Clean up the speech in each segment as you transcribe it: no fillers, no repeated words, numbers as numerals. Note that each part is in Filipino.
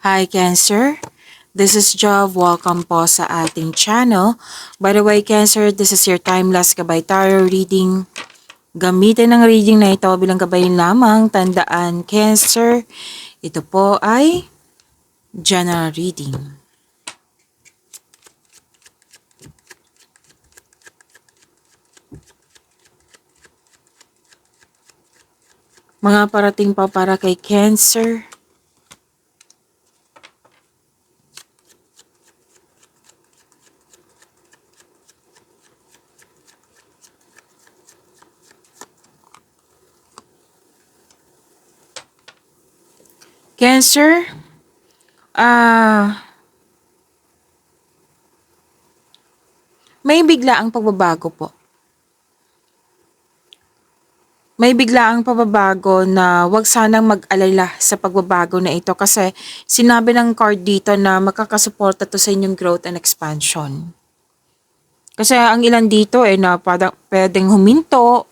Hi Cancer, this is Jov. Welcome po sa ating channel. By the way Cancer, this is your timeless gabay tarot reading. Gamitin ang reading na ito bilang gabay lamang. Tandaan Cancer, ito po ay general reading. Mga parating pa para kay Cancer. Cancer, may biglaang pagbabago po. May biglaang pagbabago na wag sanang mag-alala sa pagbabago na ito kasi sinabi ng card dito na makakasuporta to sa inyong growth and expansion. Kasi ang ilan dito na pwedeng huminto,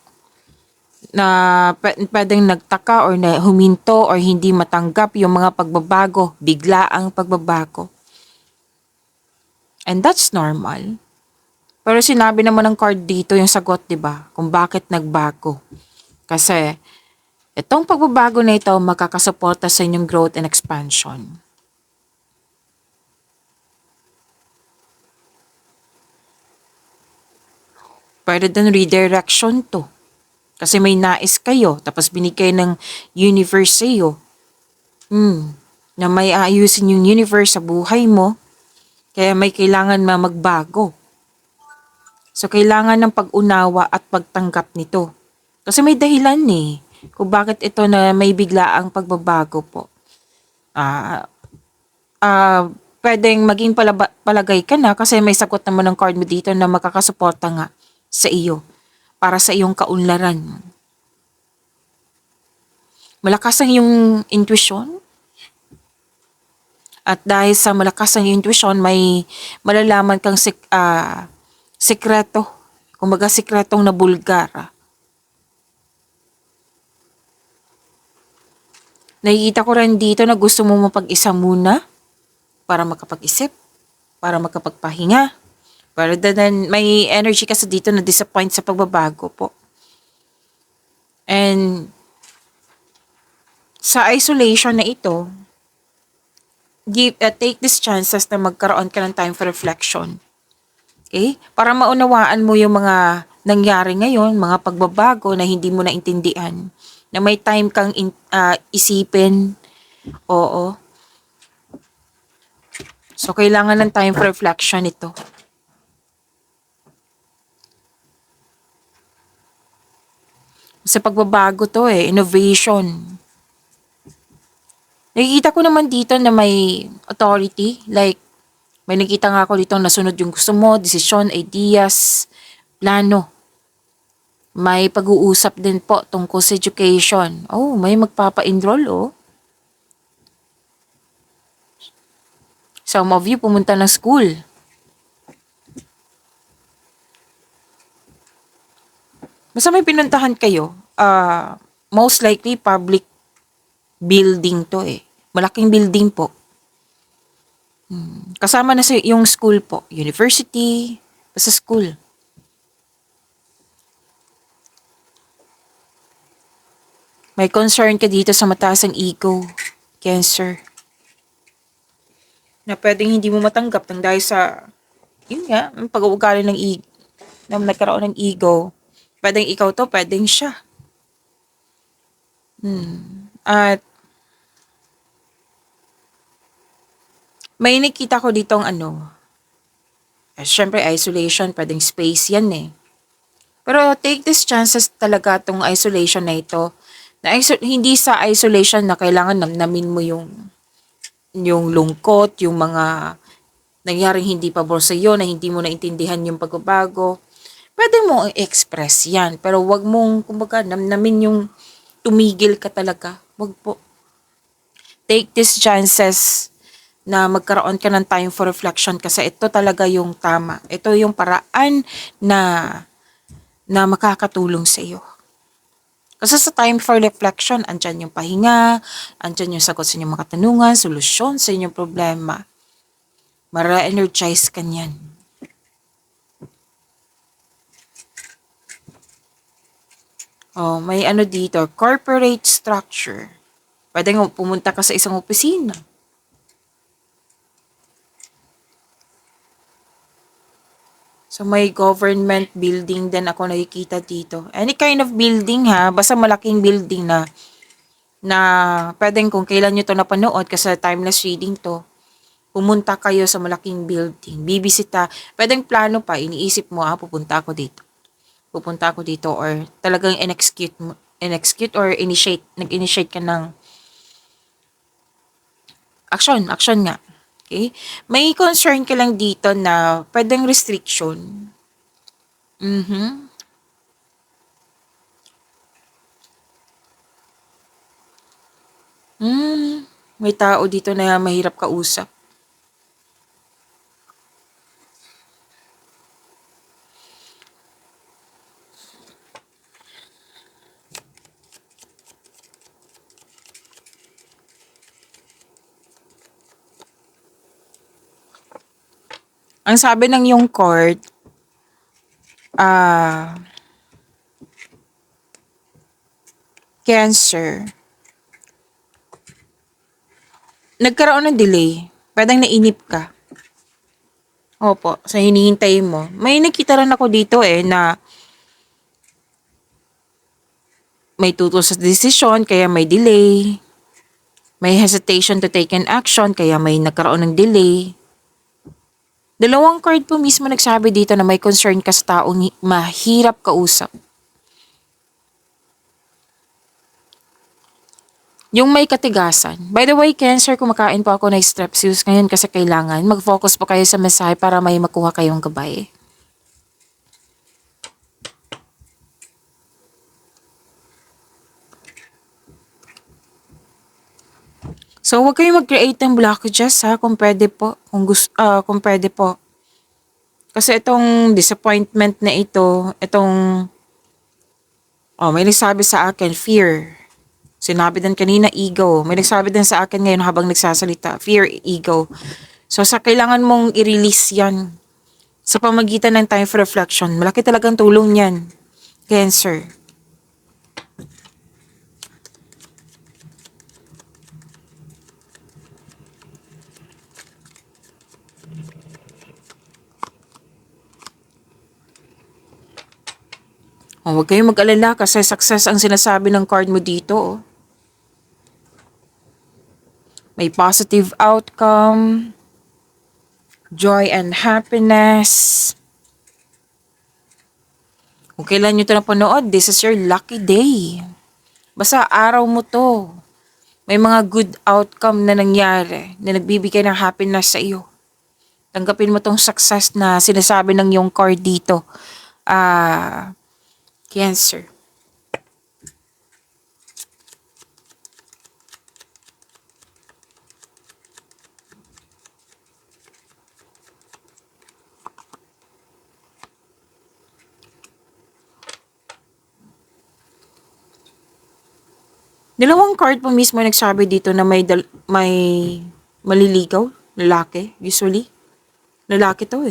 na pwedeng nagtaka or na huminto or hindi matanggap yung mga pagbabago, biglaang pagbabago. And that's normal. Pero sinabi naman ng card dito yung sagot, 'di ba? Kung bakit nagbago. Kasi itong pagbabago na ito makakasuporta sa inyong growth and expansion. Pwede din redirection to. Kasi may nais kayo, tapos binigay ng universe sa iyo. Na may ayusin yung universe sa buhay mo, kaya may kailangan magbago. So, kailangan ng pag-unawa at pagtanggap nito. Kasi may dahilan kung bakit ito na may biglaang pagbabago po. Pwedeng maging palagay ka na kasi may sagot naman ng card mo dito na makakasuporta nga sa iyo para sa iyong kaunlaran. Malakas ang iyong intuition. At dahil sa malakas ang intuition, may malalaman kang sikreto. Kumbaga sikretong nabulgar. Nakikita ko rin dito na gusto mo mapag-isa muna para makapag-isip, para makapagpahinga. Pero then may energy kasi dito na disappoint sa pagbabago po. And sa isolation na ito, take these chances na magkaroon ka ng time for reflection. Okay? Para maunawaan mo yung mga nangyari ngayon, mga pagbabago na hindi mo naintindihan. Na may time kang isipin. Oo. So, kailangan ng time for reflection ito. Sa pagbabago to innovation. Nakikita ko naman dito na may authority, like may nakita nga ako dito nasunod yung gusto mo, desisyon, ideas, plano. May pag-uusap din po tungkol sa education. Oh, may magpapa-enroll Some of you pumunta ng school. Basta may pinuntahan kayo, most likely public building to Malaking building po. Kasama na sa yung school po. University, basta school. May concern ka dito sa mataas ang ego, Cancer. Na pwedeng hindi mo matanggap ng dahil sa, yun nga, ang pag-uugali ng ego, na nagkaroon ng ego. Pwedeng ikaw to, pwedeng siya. At may nakita ko ditong syempre isolation, pwedeng space yan Pero take these chances talaga tong isolation na ito. Na hindi sa isolation na kailangan namnamin mo yung lungkot, yung mga nangyaring hindi pabor sa iyo, na hindi mo naintindihan yung pagbabago. Pwede mo i-express yan, pero wag mong, kumbaga, namnamin yung tumigil ka talaga. Wag po. Take these chances na magkaroon ka ng time for reflection kasi ito talaga yung tama. Ito yung paraan na makakatulong sa iyo. Kasi sa time for reflection, andyan yung pahinga, andyan yung sagot sa inyong mga katanungan, solusyon sa inyong problema. Mara-energize ka niyan. Oh, may ano dito, corporate structure. Pwede nga pumunta ka sa isang opisina. So may government building din ako nakikita dito. Any kind of building ha, basta malaking building na pwedeng kung kailan nyo to napanood kasi timeless reading to, pumunta kayo sa malaking building, bibisita, pwedeng plano pa, iniisip mo pupunta ako dito. Pupunta ako dito or talagang in-execute or nag-initiate ka ng action nga. Okay? May concern ka lang dito na pwedeng restriction. Mhm. May tao dito na mahirap kausap. Ang sabi ng yung court, Cancer, nagkaroon ng delay. Pwedeng nainip ka. Opo, sa hinihintay mo. May nakita rin ako dito na may tutol sa desisyon, kaya may delay. May hesitation to take an action, kaya may nagkaroon ng delay. Dalawang card po mismo nagsabi dito na may concern ka sa taong mahirap kausap. Yung may katigasan. By the way, Cancer, kumakain po ako ng strepsils ngayon kasi kailangan mag-focus po kayo sa mensahe para may makuha kayong gabay. So, huwag kayong mag-create ng blockages kung pwede po. Kung pwede po. Kasi itong disappointment na ito, may nagsabi sa akin, fear. Sinabi din kanina, ego. May nagsabi din sa akin ngayon habang nagsasalita, fear, ego. So, kailangan mong i-release yan. Sa pamagitan ng time for reflection, malaki talagang tulong yan. Cancer. Huwag kayong mag-alala kasi success ang sinasabi ng card mo dito. May positive outcome, joy and happiness. Kung kailan nyo ito napanood, this is your lucky day. Basta araw mo to. May mga good outcome na nangyari na nagbibigay ng happiness sa iyo. Tanggapin mo tong success na sinasabi ng yung card dito. Cancer. Dalawang card po mismo nagsabi dito na may maliligaw, lalaki, usually. Lalaki to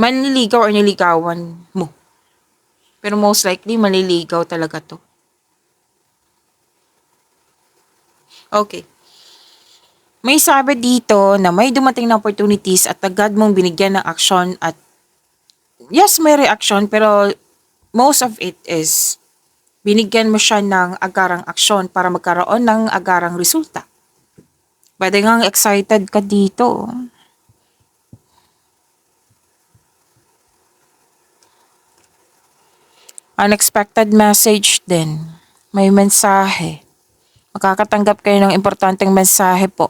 Manliligaw or niligawan mo. Pero most likely, maliligaw talaga to. Okay. May sabi dito na may dumating na opportunities at agad mong binigyan ng action at yes, may reaction pero most of it is binigyan mo siya ng agarang aksyon para magkaroon ng agarang resulta. Pwede nga excited ka dito. Unexpected message din. May mensahe. Makakatanggap kayo ng importanteng mensahe po.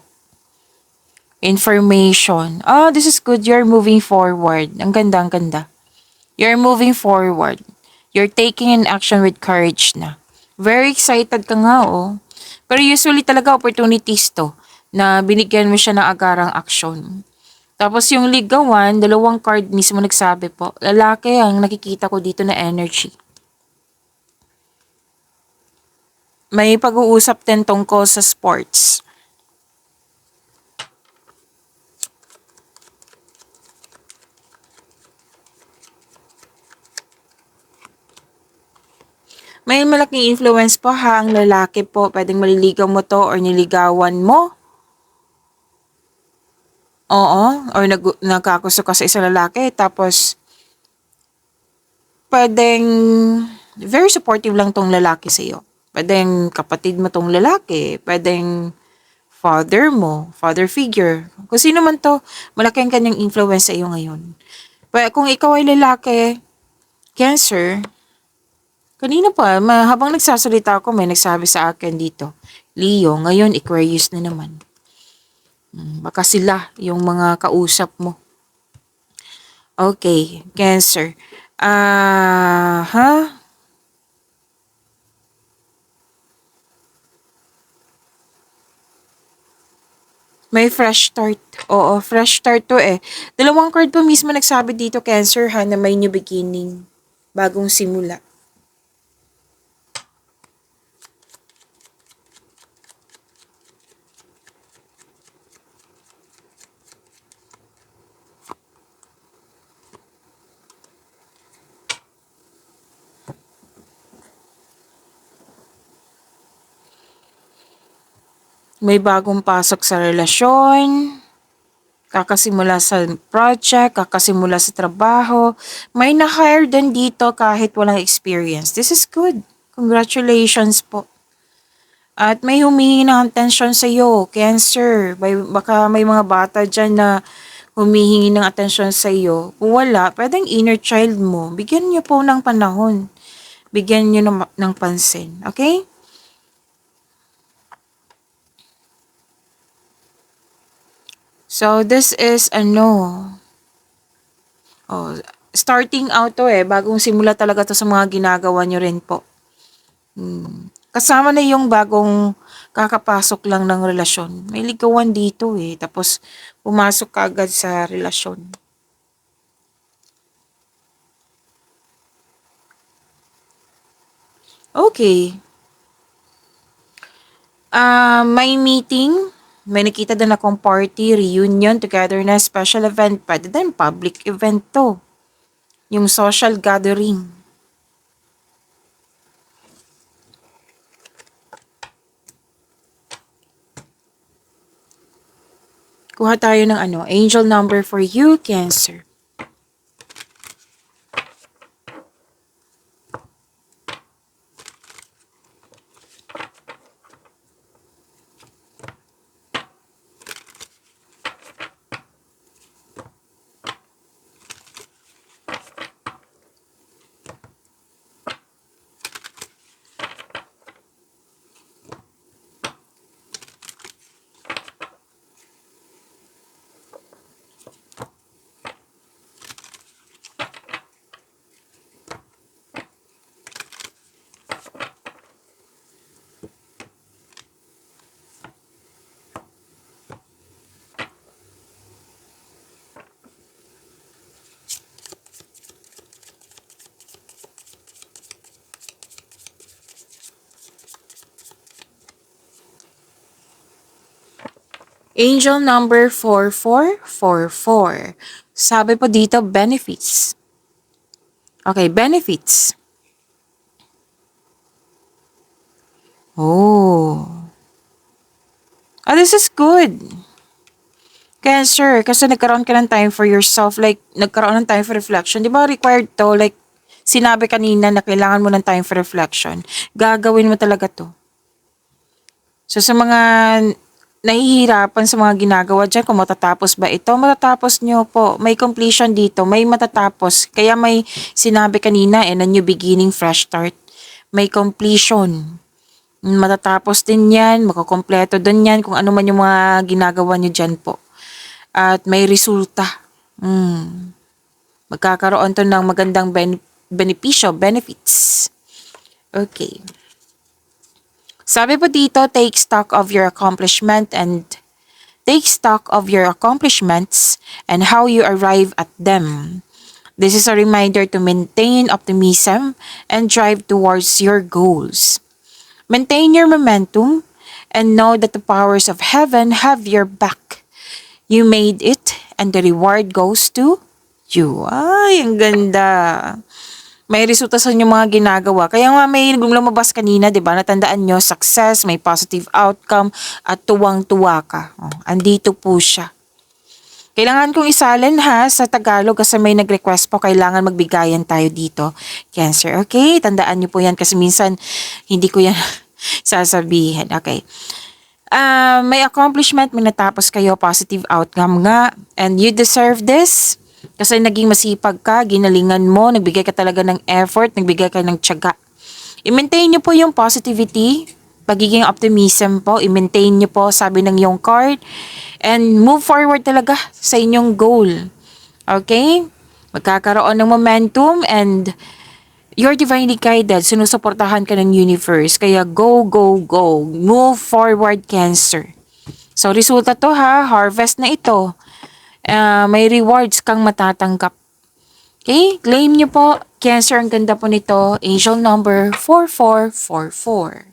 Information. This is good. You're moving forward. Ang ganda, ang ganda. You're moving forward. You're taking an action with courage na. Very excited ka nga Pero usually talaga opportunities to na binigyan mo siya ng agarang action. Tapos yung ligawan, dalawang card mismo nagsabi po. Lalaki ang nakikita ko dito na energy. May pag-uusap din tungkol sa sports. May malaking influence po ha ang lalaki po. Pwedeng maliligaw mo to or niligawan mo. Oo, or nagkagusto ka sa isang lalaki. Tapos, pwedeng very supportive lang tong lalaki sa iyo. Pwedeng kapatid mo tong lalaki. Pwedeng father mo, father figure. Kung sino man to, malaki ang kanyang influence sa iyo ngayon. Kung ikaw ay lalaki, Cancer, kanina pa, habang nagsasalita ako, may nagsabi sa akin dito, Leo, ngayon Aquarius na naman. Baka sila yung mga kausap mo. Okay, Cancer. May fresh start. Oo, fresh start to eh. Dalawang card pa mismo nagsabi dito, Cancer, ha, na may new beginning. Bagong simula. May bagong pasok sa relasyon. Kakasimula sa project, kakasimula sa trabaho. May na-hire din dito kahit walang experience. This is good. Congratulations po. At may humihingi ng atensyon sa iyo, Cancer. Baka may mga bata dyan na humihingi ng atensyon sa iyo. Kung wala, pwedeng inner child mo. Bigyan niyo po ng panahon. Bigyan niyo ng pansin. Okay? So, this is starting out to eh. Bagong simula talaga to sa mga ginagawa nyo rin po. Kasama na yung bagong kakapasok lang ng relasyon. May ligawan dito eh. Tapos, pumasok ka agad sa relasyon. Okay. May meeting. May nakita din akong party, reunion, togetherness, special event. Pwede din public event to. Yung social gathering. Kuha tayo ng angel number for you, Cancer. Angel number 4444. Sabi po dito, benefits. Okay, benefits. Oh. This is good. Cancer, kasi nagkaroon ka ng time for yourself, like, nagkaroon ng time for reflection. Di ba required to, like, sinabi kanina na kailangan mo ng time for reflection. Gagawin mo talaga to. So, sa mga nahihirapan sa mga ginagawa dyan, kung matatapos ba ito, matatapos nyo po. May completion dito, may matatapos. Kaya may sinabi kanina, a new beginning, fresh start. May completion. Matatapos din yan, makakompleto din yan, kung ano man yung mga ginagawa nyo dyan po. At may resulta. Magkakaroon to ng magandang benepisyo, benefits. Okay. Sabi po dito, take stock of your accomplishment and Take stock of your accomplishments and how you arrive at them. This is a reminder to maintain optimism and drive towards your goals. Maintain your momentum and know that the powers of heaven have your back. You made it and the reward goes to you. Ay, ang ganda. May resulta sa inyong mga ginagawa. Kaya nga may lumabas kanina, di ba? Natandaan nyo, success, may positive outcome, at tuwang-tuwa ka. Oh, andito po siya. Kailangan kong isalin ha sa Tagalog kasi may nag-request po, kailangan magbigayan tayo dito. Cancer, okay? Tandaan nyo po yan kasi minsan hindi ko yan sasabihin. Okay. May accomplishment, may natapos kayo, positive outcome nga, and you deserve this. Kasi naging masipag ka, ginalingan mo, nagbigay ka talaga ng effort, nagbigay ka ng tiyaga. I-maintain nyo po yung positivity, pagiging optimism po, i-maintain nyo po, sabi ng yung card, and move forward talaga sa inyong goal. Okay? Magkakaroon ng momentum and you're divinely guided, sinusuportahan ka ng universe, kaya go, go, go, move forward, Cancer. So, resulta to ha, harvest na ito. May rewards kang matatanggap. Okay? Claim nyo po. Cancer, ang ganda po nito. Angel number 4444.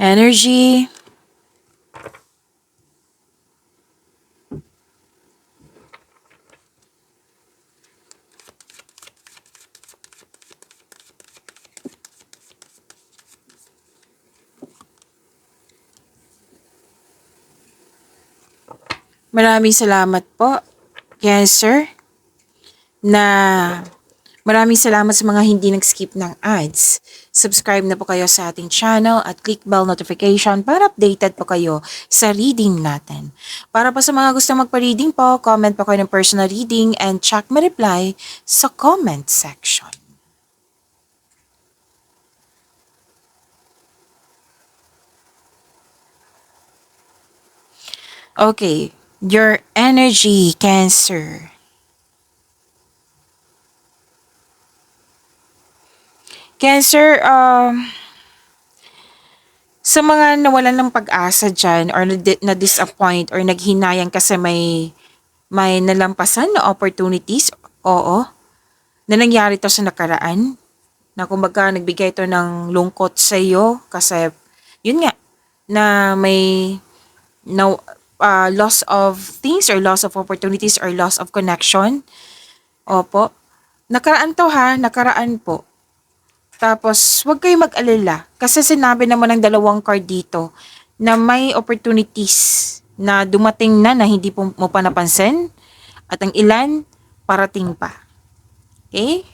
Energy. Maraming salamat po, Cancer, maraming salamat sa mga hindi nag-skip ng ads. Subscribe na po kayo sa ating channel at click bell notification para updated po kayo sa reading natin. Para po sa mga gusto magpa-reading po, comment po kayo ng personal reading and check my reply sa comment section. Okay, your energy, Cancer. Cancer, sa mga nawalan ng pag-asa dyan or na-disappoint or naghinayang kasi may nalampasan na opportunities, oo, na nangyari to sa nakaraan, na kumbaga nagbigay to ng lungkot sa iyo kasi, yun nga, na may loss of things or loss of opportunities or loss of connection. Opo. Nakaraan to ha, nakaraan po. Tapos, huwag kayo mag-alala. Kasi sinabi naman ng dalawang card dito na may opportunities na dumating na hindi mo pa napansin. At ang ilan, parating pa. Okay?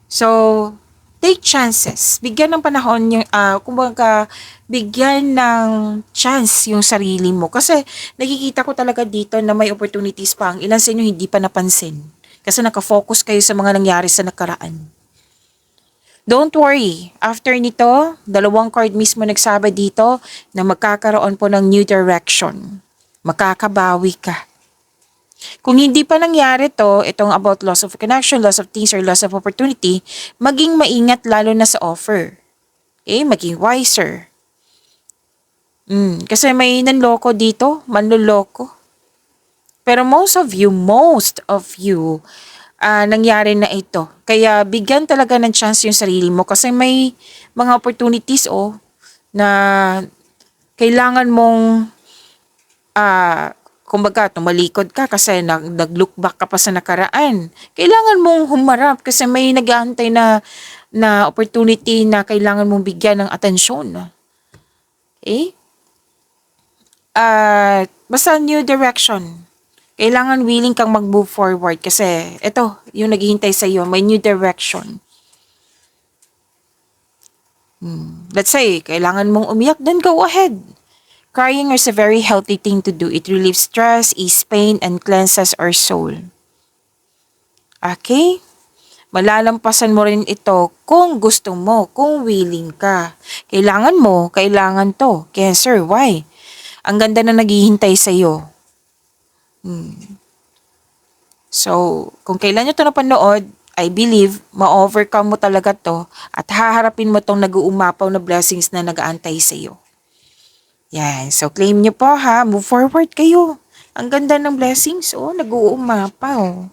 So, take chances. Bigyan ng panahon yung, kumbaga, bigyan ng chance yung sarili mo. Kasi, nakikita ko talaga dito na may opportunities pa. Ang ilan sa inyo hindi pa napansin. Kasi nakafocus kayo sa mga nangyari sa nakaraan. Don't worry, after nito, dalawang card mismo nagsabi dito na magkakaroon po ng new direction. Makakabawi ka. Kung hindi pa nangyari to, itong about loss of connection, loss of things, or loss of opportunity, maging maingat lalo na sa offer. Okay, maging wiser. Kasi may nanloko dito, manloloko. Pero most of you, nangyari na ito. Kaya bigyan talaga ng chance yung sarili mo kasi may mga opportunities na kailangan mong kumbaga tumalikod ka kasi nag-look back ka pa sa nakaraan. Kailangan mong humarap kasi may nag-aantay na opportunity na kailangan mong bigyan ng atensyon. Okay? Basta new direction. Kailangan willing kang mag-move forward kasi ito, yung naghihintay sa iyo, may new direction. Let's say, kailangan mong umiyak, then go ahead. Crying is a very healthy thing to do. It relieves stress, ease pain, and cleanses our soul. Okay? Malalampasan mo rin ito kung gusto mo, kung willing ka. Kailangan to. Cancer, why? Ang ganda na naghihintay sa iyo. So, kung kailan nyo ito napanood, I believe, ma-overcome mo talaga to at haharapin mo tong nag-uumapaw na blessings na nag-aantay sa iyo. Yan. So, claim nyo po ha. Move forward kayo. Ang ganda ng blessings. Oh, nag-uumapaw.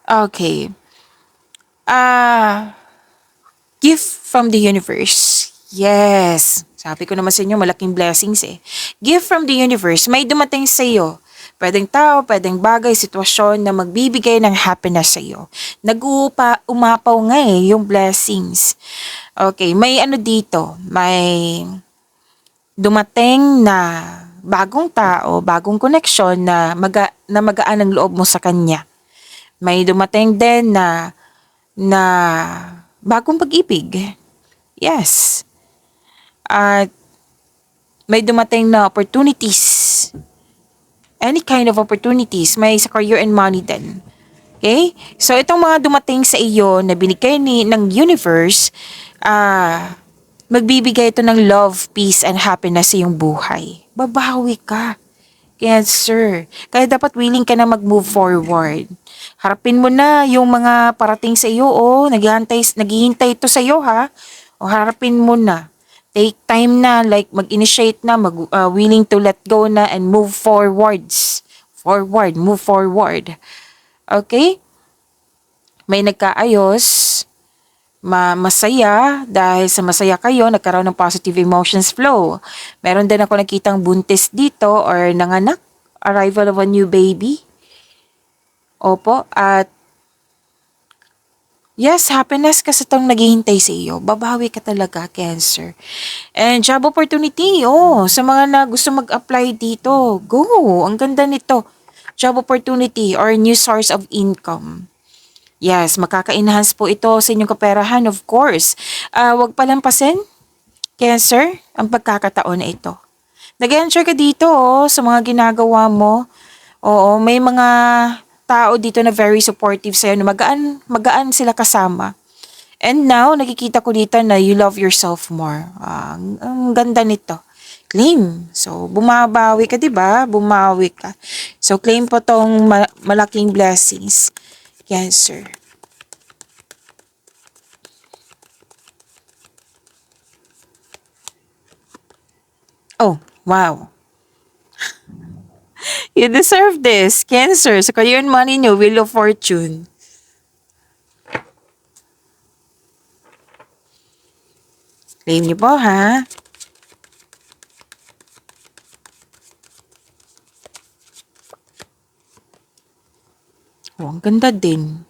Okay. Gift from the universe. Yes. Sabi ko naman sa inyo, malaking blessings eh. Gift from the universe. May dumating sa iyo. Pwedeng tao, pwedeng bagay, sitwasyon na magbibigay ng happiness sa iyo. Umapaw nga eh, yung blessings. Okay, may ano dito. May dumating na bagong tao, bagong koneksyon na magaan ang loob mo sa kanya. May dumating din na bagong pag-ibig. Yes. At may dumating na opportunities. Any kind of opportunities. May sa career and money din. Okay? So, itong mga dumating sa iyo na binigay ng universe, magbibigay ito ng love, peace, and happiness sa iyong buhay. Babawi ka. Cancer. Kaya dapat willing ka na mag-move forward. Harapin mo na yung mga parating sa iyo. Naghihintay ito sa iyo ha. O harapin mo na. Take time na, like mag-initiate na, willing to let go na and move forwards. Move forward. Okay? May nagkaayos, masaya, dahil sa masaya kayo, nagkaroon ng positive emotions flow. Meron din ako nakitang buntis dito or nanganak, arrival of a new baby. Opo, at yes, happiness kasi itong naghihintay sa iyo. Babawi ka talaga, Cancer. And job opportunity, sa mga na gusto mag-apply dito, go! Ang ganda nito. Job opportunity or new source of income. Yes, makaka-enhance po ito sa inyong kaperahan, of course. Huwag palampasin, Cancer, ang pagkakataon na ito. Nag-enjoy ka dito, sa mga ginagawa mo. Oo, may mga tao dito na very supportive sa'yo, na magaan sila kasama. And now, nakikita ko dito na you love yourself more. Ang ganda nito. Claim. So, bumabawi ka, diba? Bumawi ka. So, claim po tong malaking blessings. Cancer. Oh, wow. You deserve this, Cancer. Sa career and money nyo, Wheel of Fortune. Claim niyo po, ha? Oh, ang ganda din.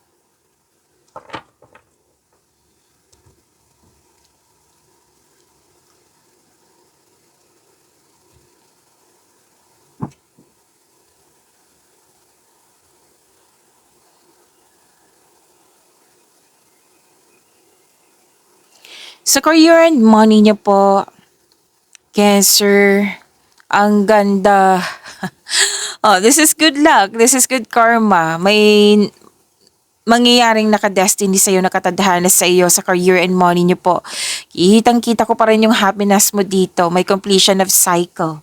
Sa career and money niyo po, Cancer, ang ganda. Oh, this is good luck. This is good karma. May mangyayaring nakadestiny sa iyo, nakatadhana sa iyo sa career and money niyo po. Kitang-kita ko pa rin yung happiness mo dito. May completion of cycle.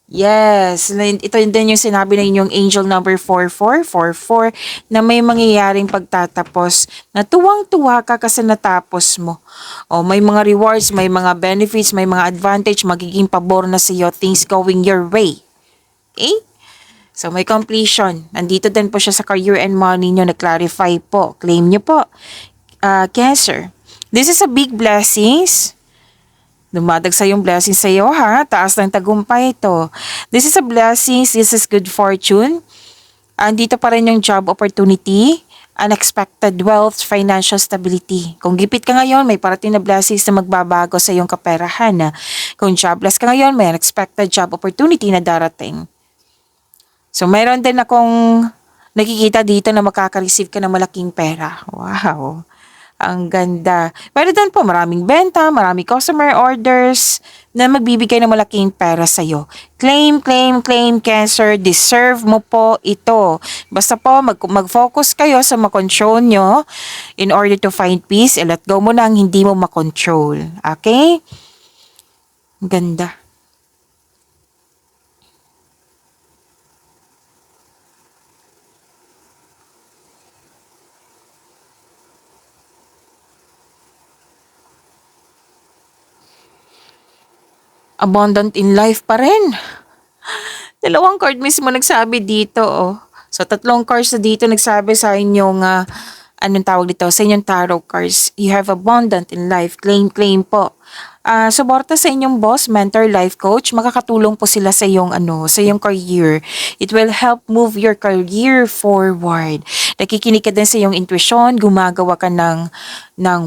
Yes, ito din yung sinabi na inyong angel number 4444 na may mangyayaring pagtatapos na tuwang-tuwa ka kasi natapos mo. O may mga rewards, may mga benefits, may mga advantage, magiging pabor na sa iyo, things going your way. Okay? So, may completion. Nandito din po siya sa career and money nyo. Na-clarify po. Claim nyo po. Cancer. This is a big blessings. Dumadag sa yung blessings sa iyo, ha? Taas ng tagumpay ito. This is a blessings. This is good fortune. Andito pa rin yung job opportunity, unexpected wealth, financial stability. Kung gipit ka ngayon, may parating na blessings na magbabago sa iyong kaperahan. Kung jobless ka ngayon, may unexpected job opportunity na darating. So, mayroon din akong nakikita dito na makaka-receive ka ng malaking pera. Wow! Ang ganda. Pero din po, maraming benta, maraming customer orders na magbibigay ng malaking pera sa'yo. Claim, claim, claim, Cancer. Deserve mo po ito. Basta po, mag-focus kayo sa makontrol nyo in order to find peace. Let go mo na ang hindi mo makontrol. Okay? Ganda. Abundant in life pa rin. Dalawang card mismo nagsabi dito, oh. So, tatlong cards na dito nagsabi sa inyong, anong tawag dito, sa inyong tarot cards. You have abundant in life. Claim, claim po. Suporta sa inyong boss, mentor, life coach. Makakatulong po sila sa iyong, sa iyong career. It will help move your career forward. Nakikinig ka din sa iyong intuition, gumagawa ka ng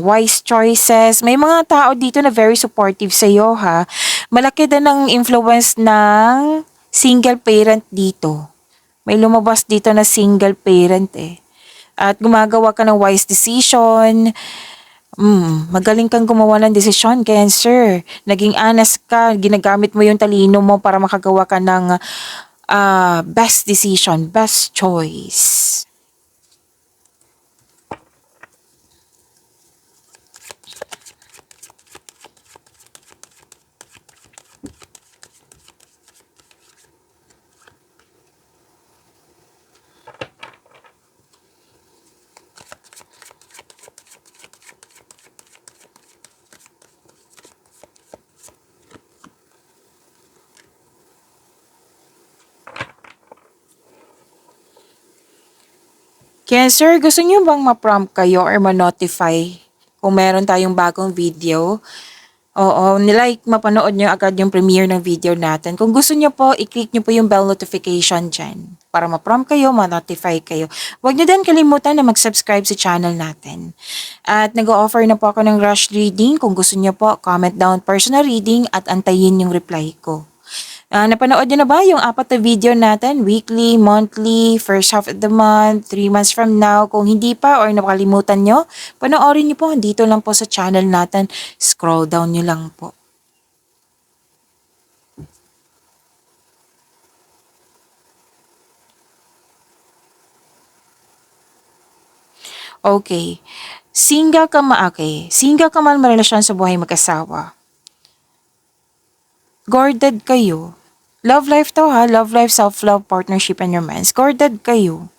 wise choices. May mga tao dito na very supportive sa iyo, ha. Malaki din ang influence ng single parent dito. May lumabas dito na single parent eh. At gumagawa ka ng wise decision. Magaling kang gumawa ng desisyon, Cancer. Naging honest ka, ginagamit mo yung talino mo para makagawa ka ng best decision, best choice. Cancer, gusto niyo bang ma-prompt kayo or ma-notify kung meron tayong bagong video? Oo, nilike, mapanood niyo agad yung premiere ng video natin. Kung gusto niyo po, i-click niyo po yung bell notification dyan para ma-prompt kayo, ma-notify kayo. Huwag niyo din kalimutan na mag-subscribe sa channel natin. At nag-o-offer na po ako ng rush reading. Kung gusto niyo po, comment down personal reading at antayin yung reply ko. Napanood niyo na ba yung 4 na video natin? Weekly, monthly, first half of the month, 3 months from now. Kung hindi pa or nakalimutan nyo, panoorin niyo po. Dito lang po sa channel natin. Scroll down niyo lang po. Okay. Single ka man marelasyon sa buhay mag-asawa. Guarded kayo. Love life to, ha. Love life, self-love, partnership, and romance. Guarded kayo.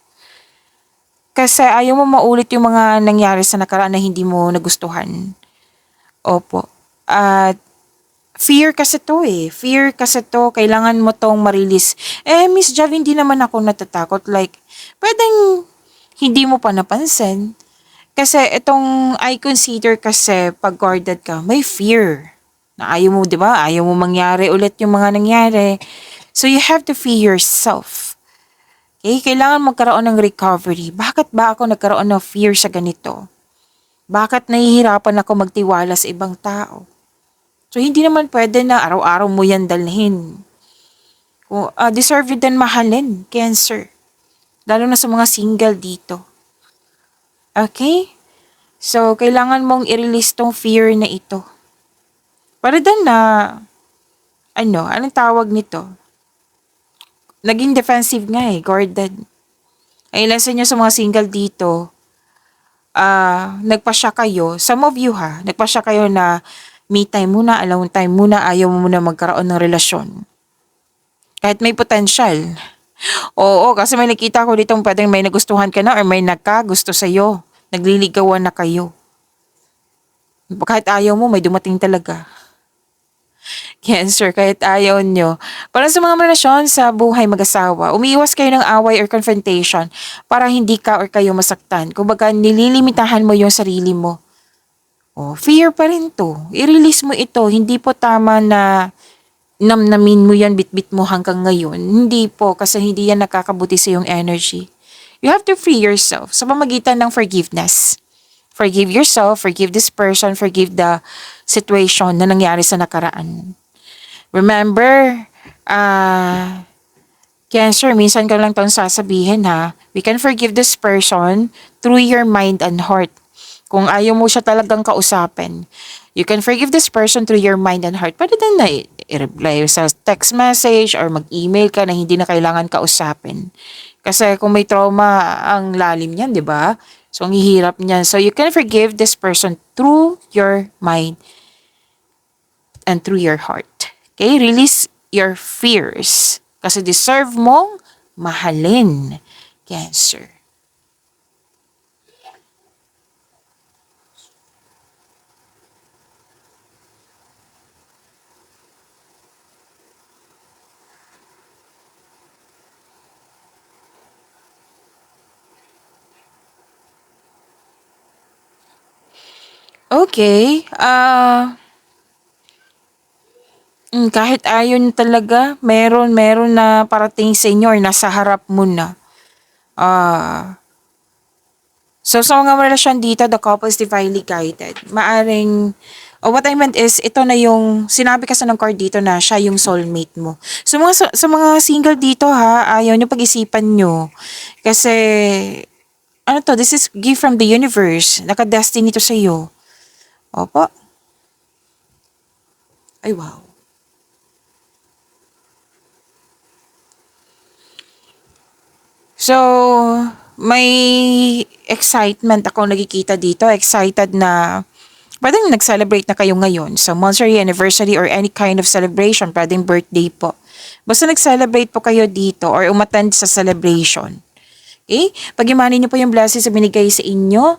Kasi ayaw mo maulit yung mga nangyari sa nakaraan na hindi mo nagustuhan. Opo. At fear kasi to eh. Fear kasi to. Kailangan mo tong ma-release. Miss Jav, hindi naman ako natatakot. Like, pwedeng hindi mo pa napansin. Kasi itong I consider kasi pag guarded ka, may fear. Na ayaw mo, di ba? Ayaw mo mangyari ulit yung mga nangyari. So you have to fear yourself. Okay? Kailangan magkaroon ng recovery. Bakit ba ako nagkaroon ng fear sa ganito? Bakit nahihirapan ako magtiwala sa ibang tao? So hindi naman pwede na araw-araw mo yan dalhin. Deserve din mahalin, Cancer. Lalo na sa mga single dito. Okay? So, kailangan mong i-release tong fear na ito. Para din na, anong tawag nito? Naging defensive nga eh, guarded. Ay, ilan sa inyo sa mga single dito, nagpasya kayo, some of you ha, nagpasya kayo na me time muna, alone time muna, ayaw mo muna magkaroon ng relasyon. Kahit may potential. Oo, kasi may nakita ko dito pwedeng may nagustuhan ka na or may nagkagusto sa'yo. Nagliligawan na kayo. Kahit ayaw mo, may dumating talaga. Cancer, kahit ayaw nyo. Para sa mga relasyon sa buhay mag-asawa, umiiwas kayo ng away or confrontation para hindi ka or kayo masaktan. Kumbaga, nililimitahan mo yung sarili mo. Oh, fear pa rin to. I-release mo ito. Hindi po tama na namnamin mo yan, bitbit mo hanggang ngayon. Hindi po, kasi hindi yan nakakabuti sa yung energy. You have to free yourself sa pamagitan ng forgiveness. Forgive yourself, forgive this person, forgive the situation na nangyari sa nakaraan. Remember, Cancer, minsan ko lang itong sasabihin ha. We can forgive this person through your mind and heart. Kung ayaw mo siya talagang kausapin, you can forgive this person through your mind and heart. Pwede din na i-reply sa text message or mag-email ka na hindi na kailangan kausapin. Kasi kung may trauma, ang lalim niyan, di ba? So, ang hihirap niyan. So, you can forgive this person through your mind and through your heart. Okay? Release your fears. Kasi deserve mong mahalin, Cancer. Okay. Kahit ayaw niyo talaga, meron na parating sa inyo or nasa harap mo na. Ah, so sa mga relasyon dito, the couple is divinely guided. Maaring, what I meant is, ito na yung, sinabi kasi ng card dito na siya yung soulmate mo. So sa mga single dito ha, ayaw niyo pag-isipan nyo. Kasi, ano to, this is gift from the universe. Naka-destiny to sa iyo. Opo. Ay, wow. So, may excitement ako nakikita dito. Excited na pwedeng nag-celebrate na kayo ngayon. So, monthsary, anniversary, or any kind of celebration. Pwedeng birthday po. Basta nag-celebrate po kayo dito or umattend sa celebration. Okay? Pag-imanin niyo po yung blessings na binigay sa inyo.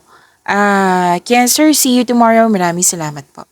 Cancer, see you tomorrow. Maraming salamat po.